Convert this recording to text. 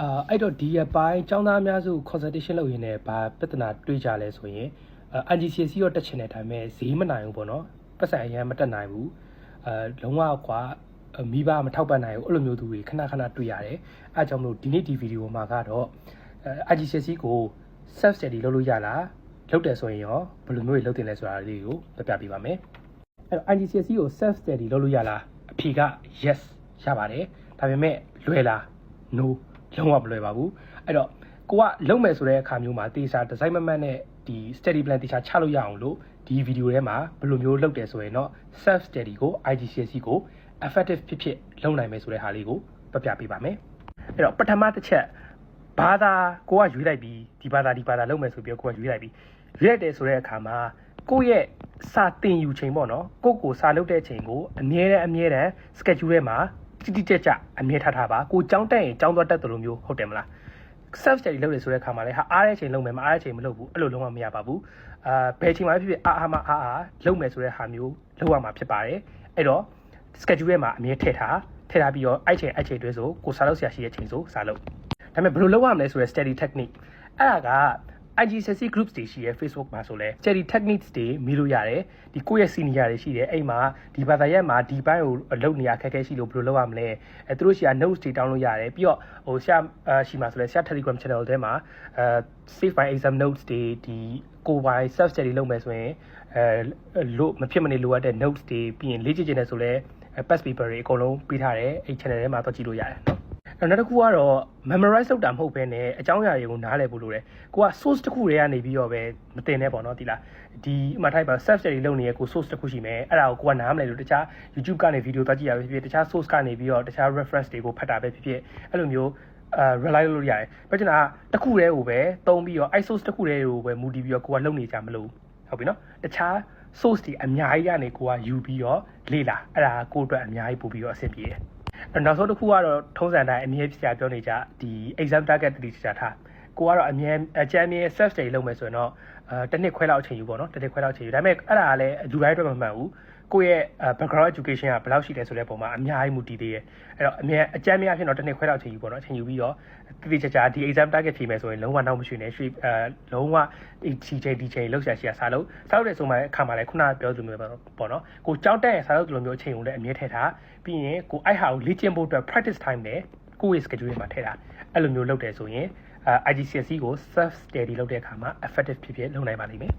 အဲ့တော့ဒီအပိုင်းကျောင်းသားများစု consultation လုပ်ရင်းနဲ့ဘာပြဿနာတွေ့ကြလဲဆိုရင် IGCSE ရောတက်ချင်တယ်ဒါပေမဲ့ဈေးမနိုင်ဘူးပေါ့နော်ပတ်စံအရင်မတက်နိုင်ဘူးလုံးဝကွာမိဘမထောက်ပံ့နိုင်ဘူးအဲ့လိုမျိုးသူတွေခဏခဏတွေ့ရတယ်အဲကြောင့်မလို့ဒီနေ့ဒီဗီဒီယိုမှာကတော့ IGCSE ကို self study လုပ်လို့ရလားလုပ်တယ်ဆိုရင်ရောဘယ်လိုမျိုးတွေလုပ်တင်လဲဆိုတာလေးကိုပြပြပေးပါမယ်အဲ့တော့ IGCSE ကို self study လုပ်လို့ရလားအဖြေက yes ရပါတယ်ဒါပေမဲ့လွယ်လား no လုံးဝမလွယ်ပါဘူးအဲ့တော့ကိုကလုပ်မယ်ဆိုတဲ့အခါမျိုးမှာတေချာ design မမှတ်နဲ့ဒီ study plan တေချာချလို့ရအောင်လို့ဒီဗီဒီယိုထဲမှာဘယ်လိုမျိုးလုပ်တယ်ဆိုရင်တော့ self study ကို IGCSE ကို effective ဖြစ်လုပ်နိုင်မယ်ဆိုတဲ့ဟာလေးကိုပြပေးပါမယ်အဲ့တော့ပထမတစ်ချက်ဘာသာကိုကရွေးလိုက်ပြီးဒီဘာသာလုပ်မယ်ဆိုပြီးကိုကရွေးလိုက်ပြီးရွေးလိုက်တယ်ဆိုတဲ့အခါမှာကိုယ့်ရဲ့စာတင်ယူချိန်ပေါ့နော်ကိုစာလုပ်တဲ့ချိန်ကိုအမြဲတမ်း schedule ထဲမှာတိကျအမြဲထားပါကိုကြောင်းတက်ရင်ကြောင်းသွားတက်တယ်လို့မျိုးဟုတ်တယ်မလား self study လုပ်ရဆိုတဲ့အခါမှာလည်းအားတဲ့ချိန်လုပ်မယ်မအားတဲ့ချိန်မလုပ်ဘူးအဲ့လိုလုံးဝမရပါဘူးဘယ်ချိန်မှဖြစ်အားလုပ်မယ်ဆိုတဲ့ဟာမျိုးလုပ်ရမှာဖြစ်ပါတယ်အဲ့တော့ schedule ထဲမှာအမြဲထည့်ထားပြီးတော့အဲ့ချိန်တွဲဆိုကိုစာလုပ်ဆရာရှိတဲ့ချိန်ဆိုစာလုပ်ဒါပေမဲ့ဘယ်လိုလုပ်ရမလဲဆိုတဲ့ study technique အဲ့ဒါက IGCSE groups တွေရှိရဲ Facebook မှာဆိုလဲ study techniques တွေမိလို့ရတယ်ဒီကိုယ့်ရဲ့ senior တွေရှိတယ်အဲ့မှာဒီဘာသာရပ်မှာဒီဘိုင်းကိုလုပ်နေရခက်ခဲရှိလို့ဘယ်လိုလုပ်ရမလဲသူတို့ရှိရ notes တွေတောင်းလို့ရတယ်ပြီးတော့ဟိုဆရာရှိမှာဆိုလဲဆရာ Telegram channel ထဲမှာsave by exam notes တွေဒီကိုပိုင် self study လုပ်မယ်ဆိုရင်လို့မဖြစ်မနေလိုအပ်တဲ့ notes တွေပြီးရင်လေ့ကျင့်ခြင်းနဲ့ဆိုလဲ past paper တွေအကုန်လုံးပေးထားတယ်အဲ့ channel ထဲမှာတော့ကြည့်လို့ရတယ်နော်နောက်တစ်ခုကတော့ memorize လုပ်တာမဟုတ်ဘဲနဲ့အကြောင်းအရာတွေကိုနားလည်ဖို့လိုတယ်ကိုက source တစ်ခုတည်းကနေပြီးတော့ပဲမတင်နဲ့ပေါ့နော်ဒီလားဒီအမှထိုက်ပါ self study လုပ်နေရကို source တစ်ခုရှိမယ်အဲ့ဒါကိုကနားမလည်လို့တခြား YouTube ကနေ video သွားကြည့်ရပဲဖြစ်ဖြစ်တခြား source ကနေပြီးတော့တခြား reference တွေကိုဖတ်တာပဲဖြစ်ဖြစ်အဲ့လိုမျိုးrely လုပ်လို့ရတယ်ပြောချင်တာတစ်ခုတည်းကိုပဲသုံးပြီးတော့ source တစ်ခုတည်းကိုပဲမူတည်ပြီးတော့ကိုကလုပ်နေကြမလို့ဟုတ်ပြီနော်တခြား source တွေအများကြီးကနေကိုကယူပြီးတော့လေ့လာအဲ့ဒါကိုအတွက်အများကြီးပို့ပြီးတော့အဆင်ပြေတယ်နောက်ဆုံးတစ်ခုကတော့ထုံးစံတိုင်းအမြဲပြပြပြောနေကြဒီ exam target တိကျထားကိုကတော့အကြမ်းမြဲ self study လုပ်မယ်ဆိုရင်တော့တစ်နှစ်ခွဲလောက်အချိန်ယူပေါ့နော်တစ်နှစ်ခွဲလောက်အချိန်ယူဒါပေမဲ့အဲ့ဒါကလည်းလူတိုင်းအတွက်မမှန်ဘူးကိုယ့်ရဲ့ background education ကဘယ်လောက်ရှိလဲဆိုတဲ့ပုံမှာအများကြီးမူတည်သေးတယ်အဲ့တော့အကြမ်းမြဲအဖြစ်တော့တစ်နှစ်ခွဲလောက်အချိန်ယူပေါ့နော်အချိန်ယူပြီးတော့တိကျဒီ exam target ဖြေမယ်ဆိုရင်လုံးဝနောက်မရှိနဲ့ရွှေလုံးဝဒီချိန်လောက်ရှာစားလို့တယ်ဆိုမှအခါမှာလည်းခုနပြောသလိုမျိုးပေါ့နော်ကိုကြောက်တဲ့စားလို့ဒီလိုမျိုးအချိန်ကိုလည်းအမြဲထည့်ထားပြီးရင်ကိုအဲ့ဟာကိုလေ့ကျင့်ဖို့အတွက် practice time နဲ့ကိုယ့်ရဲ့ schedule မှာထည့်ထားအဲ့လိုမျိုးလုပ်တယ်ဆိုရင်IGCSE ကို self study လုပ်တဲ့အခါမှာ effective ဖြစ်လုပ်နိုင်ပါလိမ့်မယ်